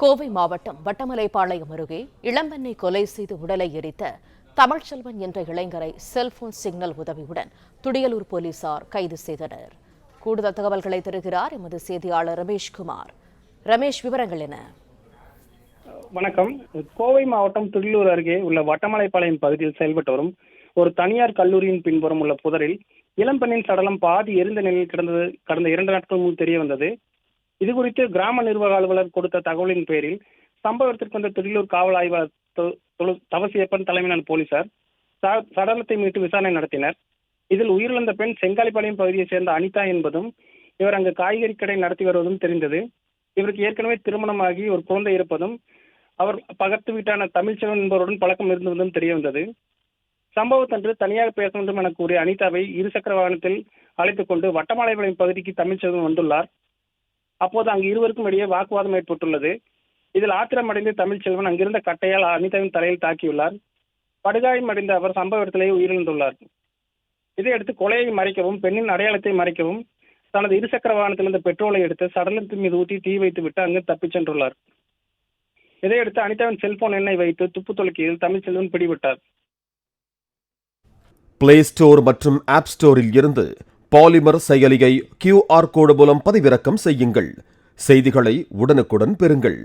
கோவை மாவட்டம் வட்டமலைப்பாளையம் அருகே இளம்பெண்ணை கொலை செய்து உடலை எரித்த தமிழ்ச்செல்வன் என்ற இளைஞரை செல்போன் சிக்னல் உதவியுடன் துடியலூர் போலீசார் கைது செய்தனர். கூடுதல் தகவல்களை தருகிறார் எமது செய்தியாளர் ரமேஷ்குமார். ரமேஷ், விவரங்கள் என்ன? வணக்கம். கோவை மாவட்டம் துடியலூர் அருகே உள்ள வட்டமலைப்பாளையம் பகுதியில் செயல்பட்டு வரும் ஒரு தனியார் கல்லூரியின் பின்புறம் உள்ள புதரில் இளம்பெண்ணின் சடலம் பாதி எரிந்த நிலையில் கிடந்தது கடந்த 2 நாட்கள் முன் தெரிய வந்தது. இதுகுறித்து கிராம நிர்வாக அலுவலர் கொடுத்த தகவலின் பேரில் சம்பவ இடத்திற்கு வந்த துடியலூர் காவல் ஆய்வாளர் தவசியப்பன் தலைமையிலான போலீசார் சடலத்தை மீட்டு விசாரணை நடத்தினர். இதில் உயிரிழந்த பெண் செங்காலிப்பாளையம் பகுதியைச் சேர்ந்த அனிதா என்பதும் இவர் அங்கு காய்கறி கடை நடத்தி வருவதும் தெரிந்தது. இவருக்கு ஏற்கனவே திருமணமாகி ஒரு குழந்தை இருப்பதும் அவர் பக்கத்து வீட்டான தமிழ்ச்செல்வன் என்பவருடன் பழக்கம் இருந்ததும் தெரிய வந்தது. சம்பவத்தன்று தனியாக பேச வேண்டும் என கூறிய அனிதாவை இருசக்கர வாகனத்தில் அழைத்துக் கொண்டு வட்டமலைப்பாளையம் பகுதிக்கு தமிழ்ச்செல்வன் வந்துள்ளார். அப்போது அங்கு இருவருக்கும் இடையே வாக்குவாதம் ஏற்பட்டுள்ளது. இதில் ஆத்திரமடைந்த தமிழ்ச்செல்வன் அங்கிருந்த கட்டையால் அனிதாவின் தலையில் தாக்கியுள்ளார். படுகாயம் அடைந்த அவர் சம்பவ இடத்திலேயே உயிரிழந்துள்ளார். இதையடுத்து கொலையை மறைக்கவும் பெண்ணின் அடையாளத்தை மறைக்கவும் தனது இருசக்கர வாகனத்திலிருந்த பெட்ரோலை எடுத்து சடலத்தின் மீது ஊற்றி தீ வைத்து விட்டு அங்கு தப்பிச் சென்றுள்ளார். இதையடுத்து அனிதாவின் செல்போன் எண்ணை வைத்து துப்பு துலக்கியதில் தமிழ்ச்செல்வன் பிடிபட்டார். பிளே ஸ்டோர் மற்றும் ஆப் ஸ்டோரில் இருந்து பாலிமர் செயலியை QR கோடு மூலம் பதிவிறக்கம் செய்யுங்கள். செய்திகளை உடனுக்குடன் பெறுங்கள்.